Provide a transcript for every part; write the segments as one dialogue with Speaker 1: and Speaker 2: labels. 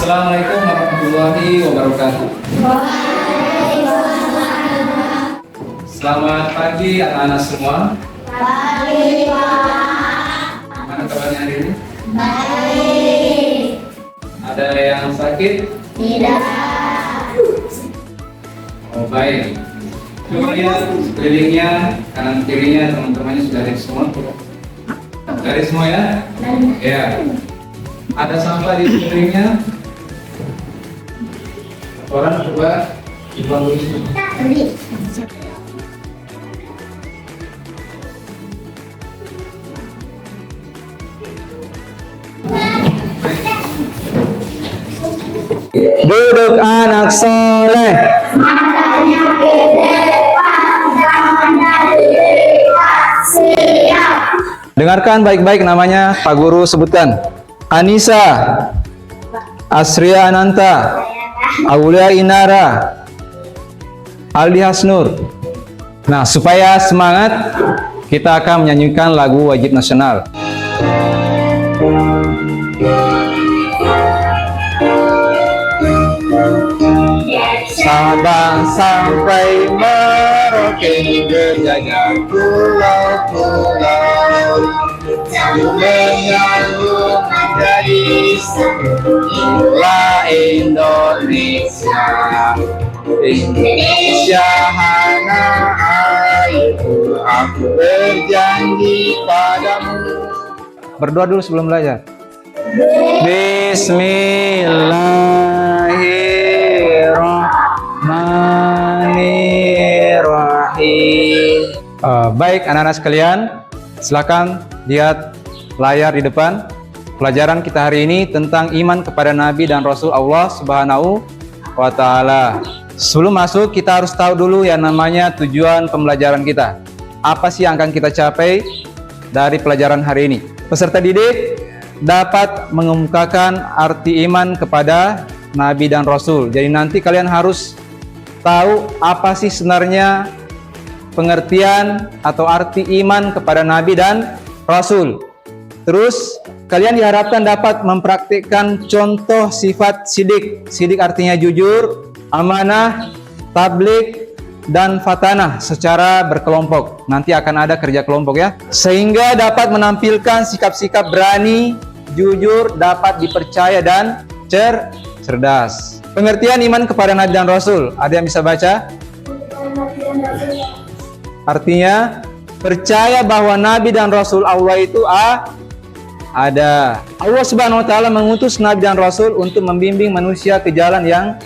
Speaker 1: Assalamualaikum warahmatullahi wabarakatuh. Selamat pagi anak-anak semua.
Speaker 2: Pagi, Pak.
Speaker 1: Gimana kabarnya hari ini?
Speaker 2: Baik.
Speaker 1: Ada yang sakit?
Speaker 2: Tidak.
Speaker 1: Oh baik. Coba lihat sekelilingnya, kanan kirinya teman-temannya sudah dari semua. Dari semua ya? Ya. Ada sampah di sekelilingnya? Orang coba dibuang dulu sini.
Speaker 3: Duduk anak soleh. Dengarkan baik-baik namanya Pak Guru sebutkan. Anissa, Asria Ananta, Aulia Inara, Aldi Hasnur. Nah, supaya semangat, kita akan menyanyikan lagu wajib nasional. Sabang sampai Merauke berjajah pulau-pulau, menyambung menjadi inilah Indonesia. Indonesia hana airku, aku berjanji padamu. Berdoa dulu sebelum belajar. Bismillahirrahmanirrahim. Baik anak-anak sekalian, silakan lihat layar di depan. Pelajaran kita hari ini tentang iman kepada Nabi dan Rasul Allah Subhanahu wa Ta'ala. Sebelum masuk, kita harus tahu dulu yang namanya tujuan pembelajaran kita. Apa sih yang akan kita capai dari pelajaran hari ini? Peserta didik dapat mengemukakan arti iman kepada Nabi dan Rasul. Jadi nanti kalian harus tahu apa sih sebenarnya pengertian atau arti iman kepada Nabi dan Rasul. Terus kalian diharapkan dapat mempraktikkan contoh sifat sidik. Sidik artinya jujur, amanah, tabligh, dan fatanah secara berkelompok. Nanti akan ada kerja kelompok ya. Sehingga dapat menampilkan sikap-sikap berani, jujur, dapat dipercaya, dan cerdas. Pengertian iman kepada Nabi dan Rasul. Ada yang bisa baca? Artinya, percaya bahwa Nabi dan Rasul Allah itu ada. Allah Subhanahu wa Ta'ala mengutus Nabi dan Rasul untuk membimbing manusia ke jalan yang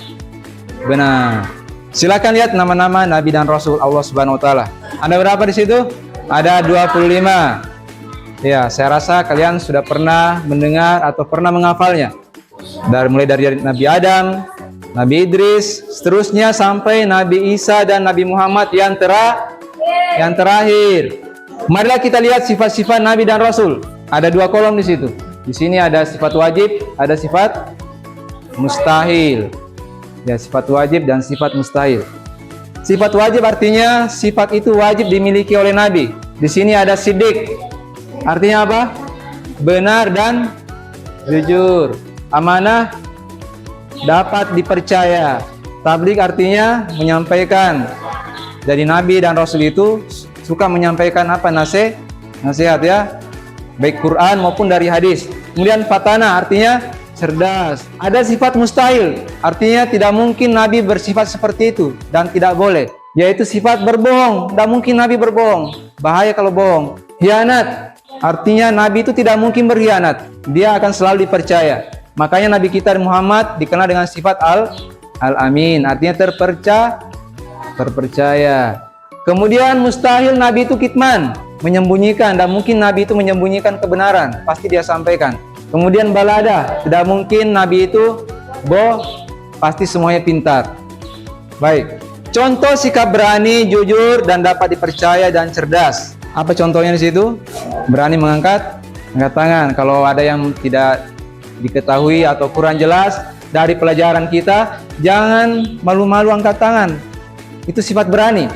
Speaker 3: benar. Silakan lihat nama-nama Nabi dan Rasul Allah Subhanahu wa Ta'ala. Ada berapa di situ? Ada 25. Ya, saya rasa kalian sudah pernah mendengar atau pernah menghafalnya. Mulai dari Nabi Adam, Nabi Idris, seterusnya sampai Nabi Isa dan Nabi Muhammad yang terakhir. Marilah kita lihat sifat-sifat Nabi dan Rasul. Ada 2 kolom di situ. Di sini ada sifat wajib, ada sifat mustahil. Ya, sifat wajib dan sifat mustahil. Sifat wajib artinya sifat itu wajib dimiliki oleh Nabi. Di sini ada sidik. Artinya apa? Benar dan jujur. Amanah, dapat dipercaya. Tabligh artinya menyampaikan. Jadi Nabi dan Rasul itu suka menyampaikan apa? Nasihat ya. Baik Quran maupun dari hadis. Kemudian fatana artinya cerdas. Ada sifat mustahil, artinya tidak mungkin Nabi bersifat seperti itu dan tidak boleh, yaitu sifat berbohong. Tidak mungkin Nabi berbohong, bahaya kalau bohong. Khianat, artinya Nabi itu tidak mungkin berkhianat, dia akan selalu dipercaya. Makanya Nabi kita Muhammad dikenal dengan sifat al-amin, artinya terpercaya. Kemudian mustahil, Nabi itu kitman, menyembunyikan. Dan mungkin Nabi itu menyembunyikan kebenaran, pasti dia sampaikan. Kemudian balada, tidak mungkin Nabi itu pasti semuanya pintar. Baik, contoh sikap berani, jujur, dan dapat dipercaya dan cerdas. Apa contohnya di situ? Berani mengangkat tangan. Kalau ada yang tidak diketahui atau kurang jelas dari pelajaran kita, jangan malu-malu angkat tangan. Itu sifat berani.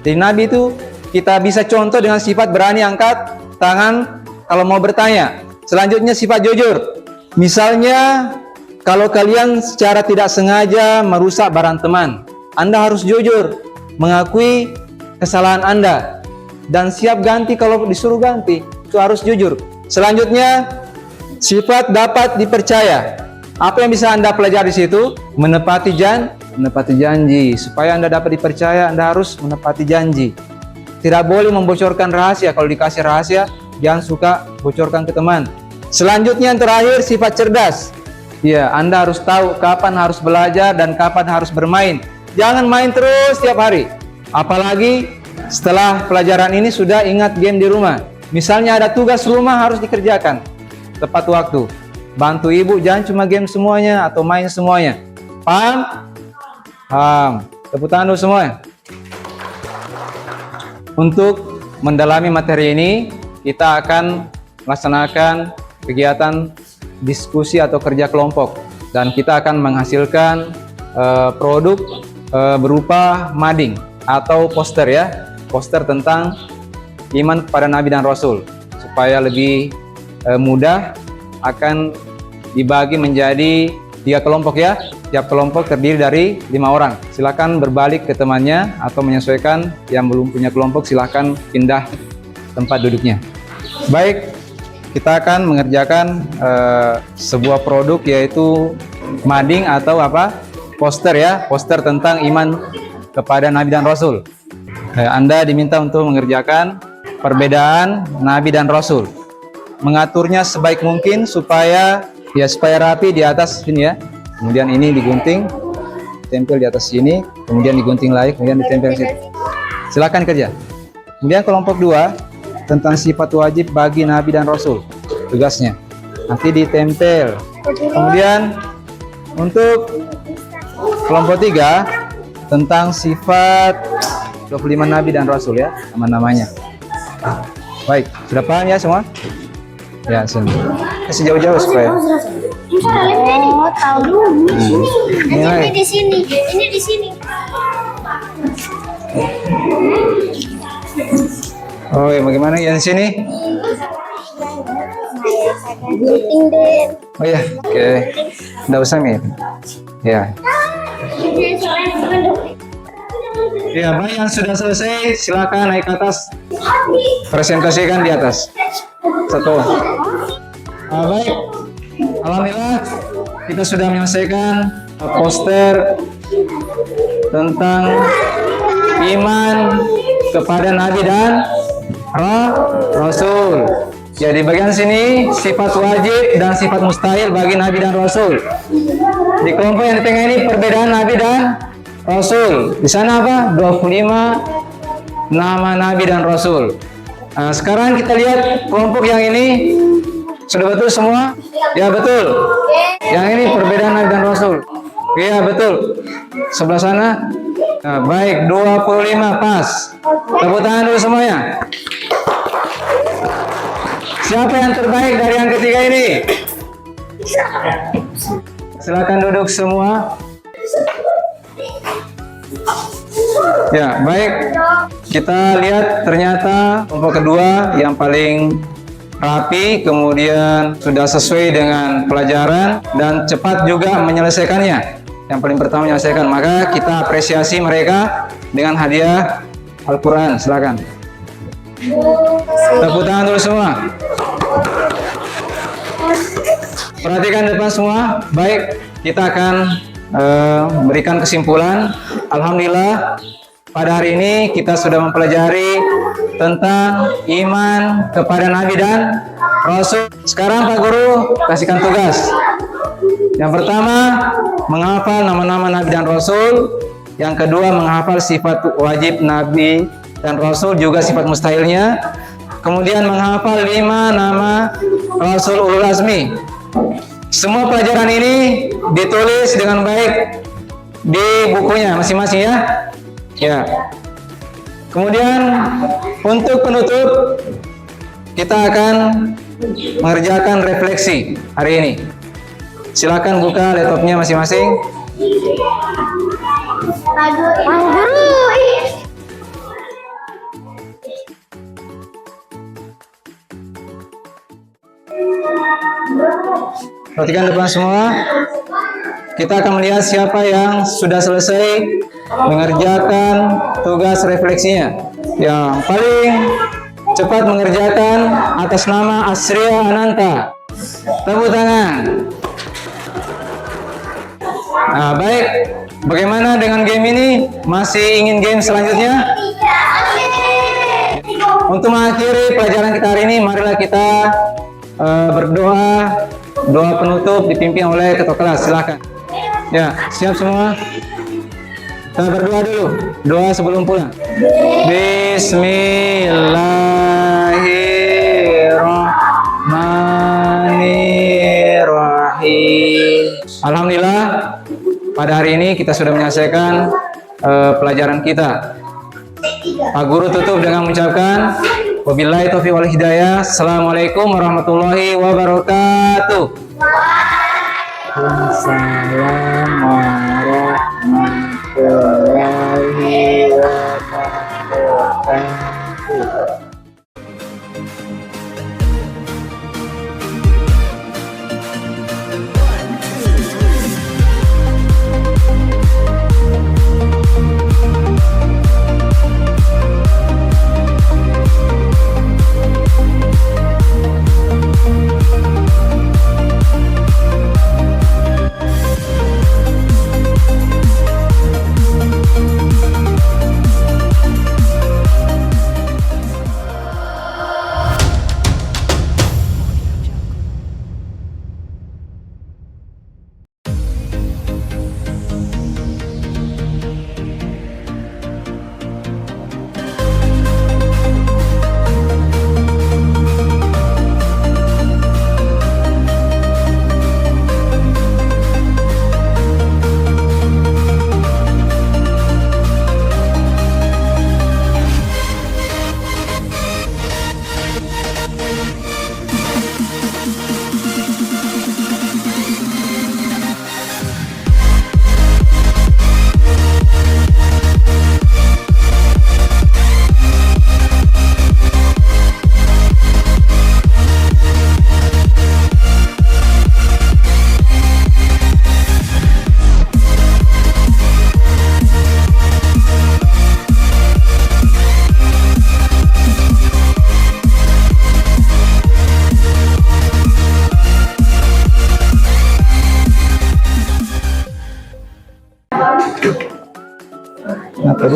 Speaker 3: Jadi Nabi itu kita bisa contoh dengan sifat berani angkat tangan kalau mau bertanya. Selanjutnya sifat jujur. Misalnya kalau kalian secara tidak sengaja merusak barang teman, Anda harus jujur, mengakui kesalahan Anda, dan siap ganti kalau disuruh ganti. Itu harus jujur. Selanjutnya, sifat dapat dipercaya. Apa yang bisa Anda pelajari di situ? Menepati janji. Supaya Anda dapat dipercaya, Anda harus menepati janji. Tidak boleh membocorkan rahasia. Kalau dikasih rahasia, jangan suka bocorkan ke teman. Selanjutnya yang terakhir, sifat cerdas. Ya, Anda harus tahu kapan harus belajar dan kapan harus bermain. Jangan main terus setiap hari. Apalagi setelah pelajaran ini sudah ingat game di rumah. Misalnya ada tugas rumah harus dikerjakan tepat waktu. Bantu ibu, jangan cuma game semuanya atau main semuanya. Paham? Paham. Tepuk tangan dulu semua. Untuk mendalami materi ini, kita akan melaksanakan kegiatan diskusi atau kerja kelompok, dan kita akan menghasilkan produk berupa mading atau poster ya, poster tentang iman kepada Nabi dan Rasul. Supaya lebih mudah, akan dibagi menjadi 3 kelompok ya. Tiap kelompok terdiri dari 5 orang. Silakan berbalik ke temannya atau menyesuaikan. Yang belum punya kelompok silakan pindah tempat duduknya. Baik, kita akan mengerjakan sebuah produk, yaitu mading atau apa? Poster ya, poster tentang iman kepada Nabi dan Rasul. Anda diminta untuk mengerjakan perbedaan Nabi dan Rasul. Mengaturnya sebaik mungkin supaya rapi di atas sini ya. Kemudian ini digunting, tempel di atas sini, kemudian digunting lagi, kemudian ditempel di situ. Silakan kerja. Kemudian kelompok 2 tentang sifat wajib bagi Nabi dan Rasul. Tugasnya nanti ditempel. Kemudian untuk kelompok 3 tentang sifat 25 Nabi dan Rasul ya, nama-namanya. Baik, sudah paham ya semua? Ya, kasih jauh-jauh supaya.
Speaker 2: Oh, tahu.
Speaker 3: Ini
Speaker 2: di sini. Ini di sini.
Speaker 3: Oh, ya bagaimana yang sini?
Speaker 2: Gunting deh.
Speaker 3: Oh ya, oke. Nggak usah nih. Ya. Ya, baik, yang sudah selesai silakan naik ke atas. Presentasikan di atas. Satu. Baik. Alhamdulillah kita sudah menyelesaikan poster tentang iman kepada Nabi dan Rasul. Ya, di bagian sini sifat wajib dan sifat mustahil bagi Nabi dan Rasul. Di kelompok yang di tengah ini perbedaan Nabi dan Rasul. Di sana apa? 25 nama Nabi dan Rasul. Nah, sekarang kita lihat kelompok yang ini. Sudah betul semua? Ya, betul. Yang ini perbedaan Nabi dan Rasul. Iya, betul. Sebelah sana. Nah, baik, 25 pas. Tepuk tangan dulu semuanya. Siapa yang terbaik dari yang ketiga ini? Silakan duduk semua. Ya, baik. Kita lihat ternyata kelompok kedua yang paling rapi, kemudian sudah sesuai dengan pelajaran dan cepat juga menyelesaikannya. Yang paling pertama menyelesaikan, maka kita apresiasi mereka dengan hadiah Al-Quran. Silakan. Tepuk tangan dulu semua. Perhatikan depan semua. Baik, kita akan berikan kesimpulan. Alhamdulillah, pada hari ini kita sudah mempelajari tentang iman kepada Nabi dan Rasul. Sekarang Pak Guru kasihkan tugas. Yang pertama, menghafal nama-nama Nabi dan Rasul. Yang kedua, menghafal sifat wajib Nabi dan Rasul, juga sifat mustahilnya. Kemudian menghafal 5 nama Rasul Ulul Azmi. Semua pelajaran ini ditulis dengan baik di bukunya masing-masing ya. Ya. Kemudian untuk penutup kita akan mengerjakan refleksi hari ini. Silakan buka laptopnya masing-masing. Perhatikan depan semua. Kita akan melihat siapa yang sudah selesai mengerjakan tugas refleksinya. Yang paling cepat mengerjakan atas nama Asria Ananta. Tepuk tangan. Nah, baik. Bagaimana dengan game ini? Masih ingin game selanjutnya? Untuk mengakhiri pelajaran kita hari ini, marilah kita berdoa. Doa penutup dipimpin oleh ketua kelas. Silakan. Ya, siap semua? Kita berdoa dulu. Doa sebelum pulang. Bismillahirrahmanirrahim. Alhamdulillah, pada hari ini kita sudah menyelesaikan pelajaran kita. Pak Guru tutup dengan mengucapkan wabillahi taufiq wal hidayah. Assalamualaikum warahmatullahi wabarakatuh. Waalaikumsalam warahmatullahi wabarakatuh. Nah, tadi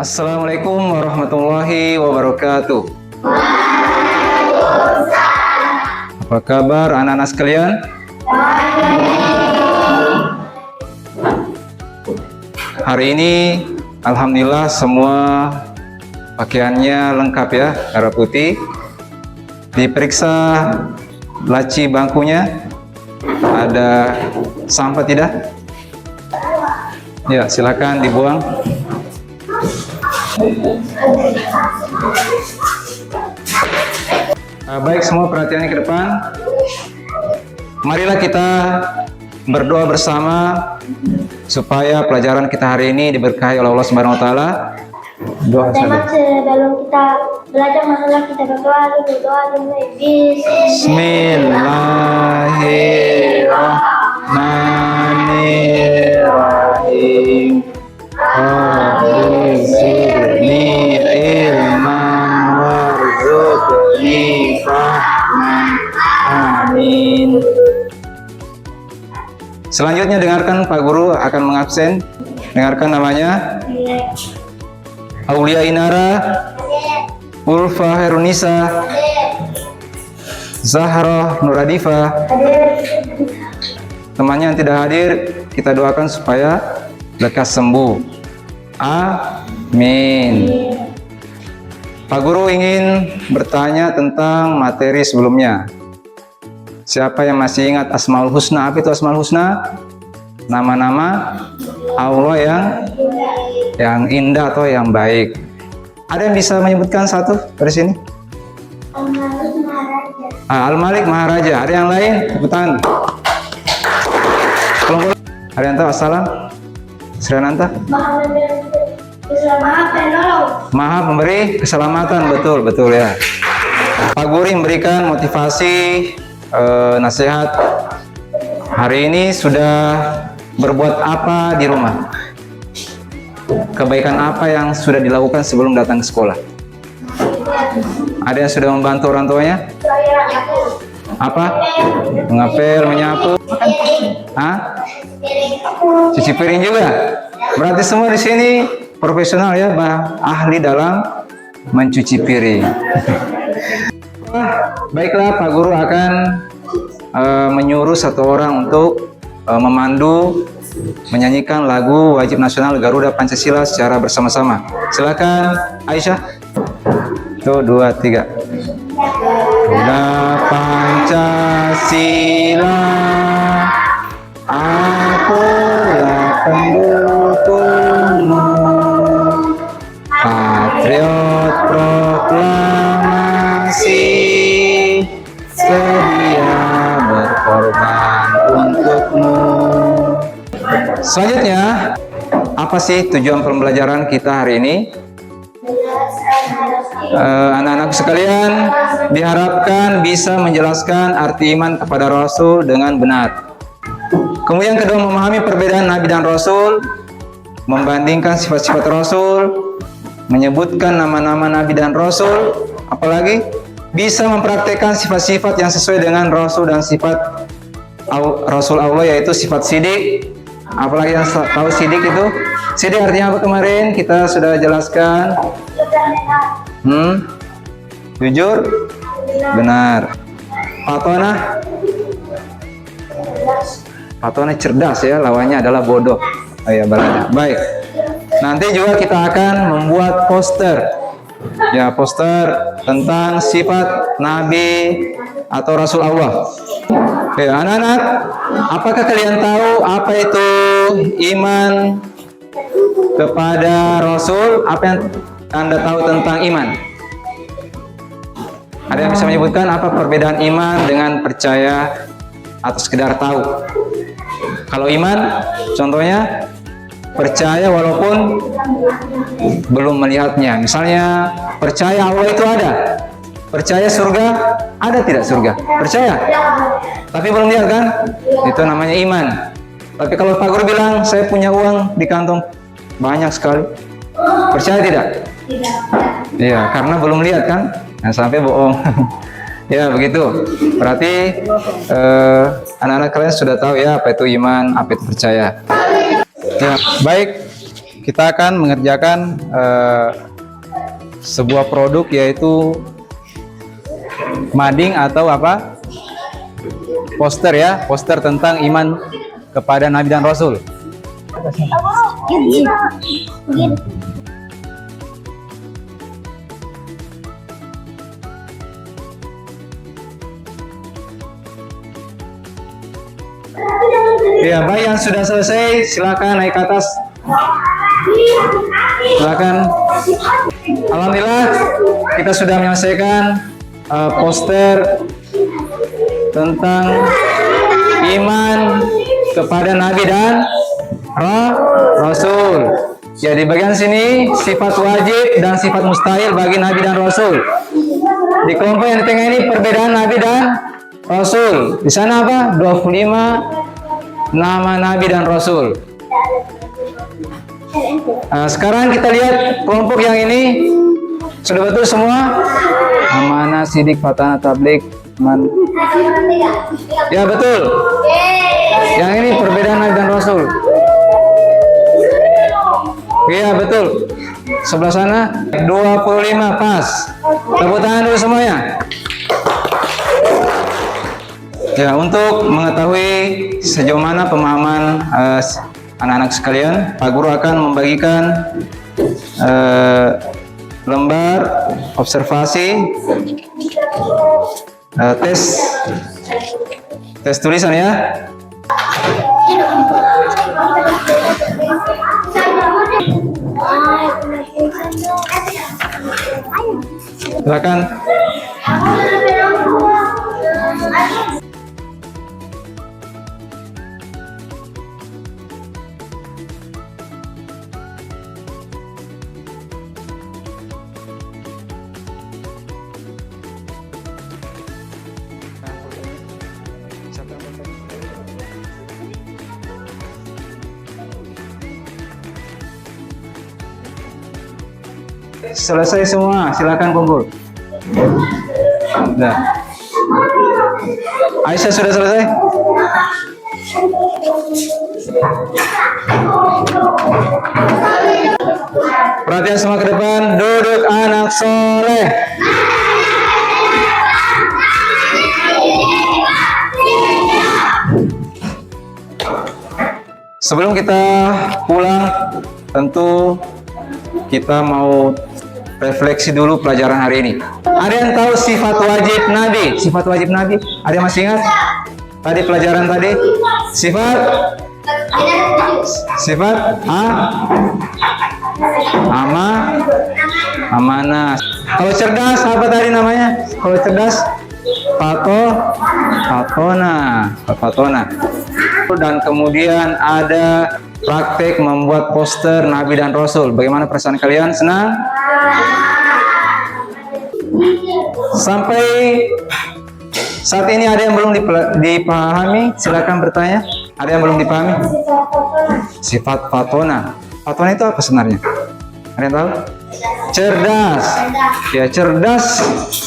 Speaker 3: Assalamualaikum warahmatullahi wabarakatuh. Apa kabar anak-anak sekalian? Hari ini alhamdulillah semua pakaiannya lengkap ya, merah putih. Diperiksa laci bangkunya, ada sampah tidak? Ya, silakan dibuang. Baik, semua perhatiannya ke depan. Marilah kita berdoa bersama supaya pelajaran kita hari ini diberkahi oleh Allah Subhanahu wa taala. Doa
Speaker 2: Tema sebelum kita belajar masalah kita berdoa dulu. Doa dulu.
Speaker 3: Bismillahirrahmanirrahim. Warzuqni ilman warzuqni fahman. Amin. Selanjutnya dengarkan Pak Guru akan mengabsen. Dengarkan namanya. Aulia Inara Ulfa Herunisa, Zahra Nuradifa. Temannya yang tidak hadir, kita doakan supaya lekas sembuh. Amin. Pak Guru ingin bertanya tentang materi sebelumnya. Siapa yang masih ingat Asmaul Husna? Apa itu Asmaul Husna? Nama-nama Allah yang indah atau yang baik. Ada yang bisa menyebutkan satu dari sini? Al-Malik Maharaja. Ada yang lain? Teputan. Ada yang tahu? Assalam? Sriananta? Maha memberi keselamatan. Betul ya. Pak Guru memberikan motivasi, nasihat. Hari ini sudah berbuat apa di rumah? Kebaikan apa yang sudah dilakukan sebelum datang ke sekolah? Ada yang sudah membantu orang tuanya? Apa? Mengapel, menyapu? Cuci piring juga? Berarti semua di sini profesional ya, ahli dalam mencuci piring. Baiklah, Pak Guru akan menyuruh satu orang untuk memandu menyanyikan lagu wajib nasional Garuda Pancasila secara bersama-sama. Silakan Aisyah. 1, 2, 3. Garuda Pancasila, akulah pendukungmu, patriot proklamasi, sedia berkorban untukmu. Selanjutnya, apa sih tujuan pembelajaran kita hari ini? Anak-anak sekalian diharapkan bisa menjelaskan arti iman kepada Rasul dengan benar. Kemudian kedua, memahami perbedaan Nabi dan Rasul, membandingkan sifat-sifat Rasul, menyebutkan nama-nama Nabi dan Rasul, apalagi bisa mempraktekkan sifat-sifat yang sesuai dengan Rasul dan sifat Rasul Allah, yaitu sifat sidik. Apalagi yang tahu sidik itu? Sidik artinya apa kemarin? Kita sudah jelaskan. Jujur? Benar. Patona? Patona cerdas ya, lawannya adalah bodoh. Oh ya, balada. Baik. Nanti juga kita akan membuat poster. Ya, poster tentang sifat Nabi atau Rasul Allah. Oke, anak-anak, apakah kalian tahu apa itu iman kepada Rasul? Apa yang Anda tahu tentang iman? Ada yang bisa menyebutkan apa perbedaan iman dengan percaya atau sekedar tahu? Kalau iman, contohnya percaya walaupun belum melihatnya. Misalnya percaya Allah itu ada. Percaya surga, ada tidak surga? Percaya? Tapi belum lihat kan? Itu namanya iman. Tapi kalau Pak Guru bilang, saya punya uang di kantong banyak sekali. Percaya tidak? Tidak. Iya, karena belum lihat kan? Nah, sampai bohong. Ya, begitu. Berarti anak-anak kalian sudah tahu ya apa itu iman, apa itu percaya. Ya, baik. Kita akan mengerjakan sebuah produk, yaitu mading atau apa? Poster ya, poster tentang iman kepada Nabi dan Rasul. Ya, baik, yang sudah selesai silakan naik ke atas. Silakan. Alhamdulillah kita sudah menyelesaikan poster tentang iman kepada Nabi dan Rasul. Ya, di bagian sini sifat wajib dan sifat mustahil bagi Nabi dan Rasul. Di kelompok yang di tengah ini perbedaan Nabi dan Rasul. Di sana apa? 25 nama Nabi dan Rasul. Sekarang kita lihat kelompok yang ini. Sudah betul semua? Amanah, sidik, fatana, tablik, man. Ya, betul. Yang ini perbedaan Nabi dan Rasul. Iya, betul. Sebelah sana 25 pas. Tepuk tangan dulu semuanya. Ya, untuk mengetahui sejauh mana pemahaman anak-anak sekalian, Pak Guru akan membagikan lembar observasi tes tulisan ya. Silakan. Selesai semua, silakan kumpul. Sudah. Aisyah sudah selesai? Perhatian semua ke depan, duduk anak soleh. Sebelum kita pulang, tentu kita mau refleksi dulu pelajaran hari ini. Ada yang tahu sifat wajib Nabi? Sifat wajib Nabi? Ada yang masih ingat? Tadi pelajaran tadi? Sifat amanah. Kalau cerdas apa tadi namanya? Kalau cerdas fatona. Dan kemudian ada praktek membuat poster Nabi dan Rasul. Bagaimana perasaan kalian? Senang? Sampai saat ini ada yang belum dipahami? Silakan bertanya. Ada yang belum dipahami? Sifat fatona. Fatona itu apa sebenarnya? Ada yang tahu? Cerdas. Ya, cerdas.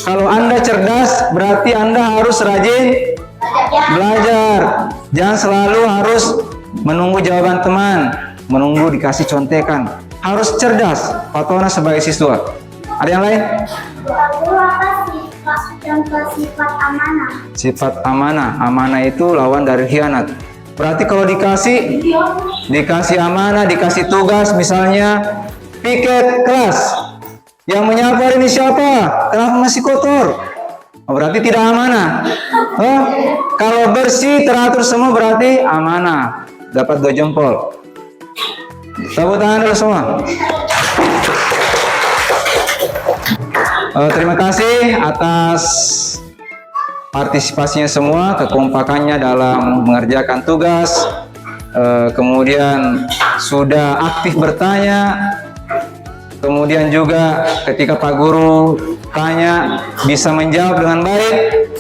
Speaker 3: Kalau Anda cerdas, berarti Anda harus rajin belajar. Jangan selalu harus menunggu jawaban teman, menunggu dikasih contekan. Harus cerdas. Fatona sebagai siswa. Ada yang lain?
Speaker 2: Sifat amanah.
Speaker 3: Sifat amanah. Amanah itu lawan dari khianat. Berarti kalau dikasih amanah, dikasih tugas, misalnya piket kelas, yang menyapa ini siapa? Kenapa masih kotor? Oh, berarti tidak amanah. Oh, kalau bersih teratur semua berarti amanah. Dapat 2 jempol. Tepuk tangan dulu semua. Terima kasih atas partisipasinya semua, kekompakannya dalam mengerjakan tugas, kemudian sudah aktif bertanya, kemudian juga ketika Pak Guru tanya bisa menjawab dengan baik.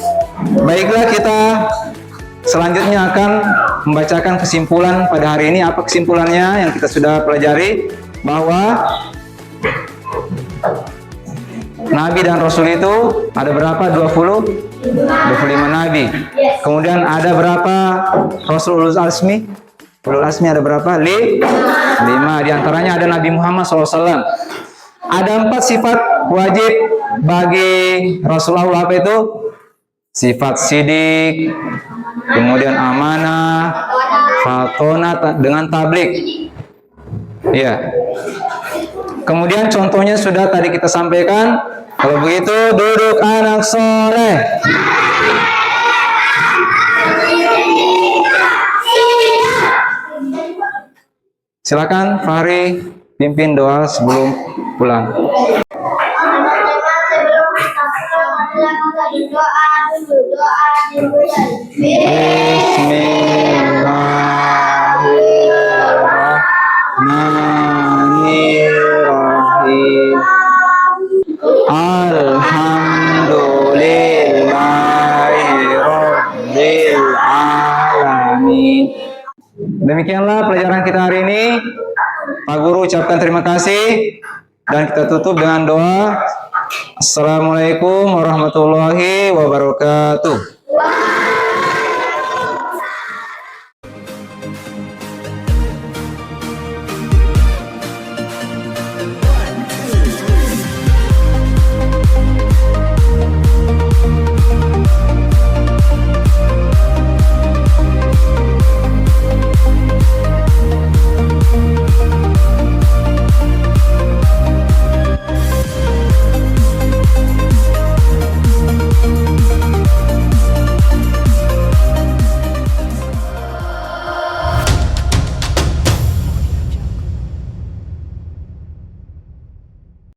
Speaker 3: Baiklah, kita selanjutnya akan membacakan kesimpulan pada hari ini. Apa kesimpulannya yang kita sudah pelajari? Bahwa Nabi dan Rasul itu ada berapa? 25 Nabi. Kemudian ada berapa Rasul ulul azmi? Ulul azmi ada berapa? 5. Di antaranya ada Nabi Muhammad SAW. Ada 4 sifat wajib bagi Rasulullah. Apa itu? Sifat sidik, kemudian amanah, fatona dengan tablik. Ya. Kemudian contohnya sudah tadi kita sampaikan. Kalau begitu duduk anak soleh. Silakan Fahri pimpin doa sebelum pulang. Bismillahirrahmanirrahim. Alhamdulillahirabbil alamin. Demikianlah pelajaran kita hari ini. Pak Guru ucapkan terima kasih dan kita tutup dengan doa. Assalamualaikum warahmatullahi wabarakatuh.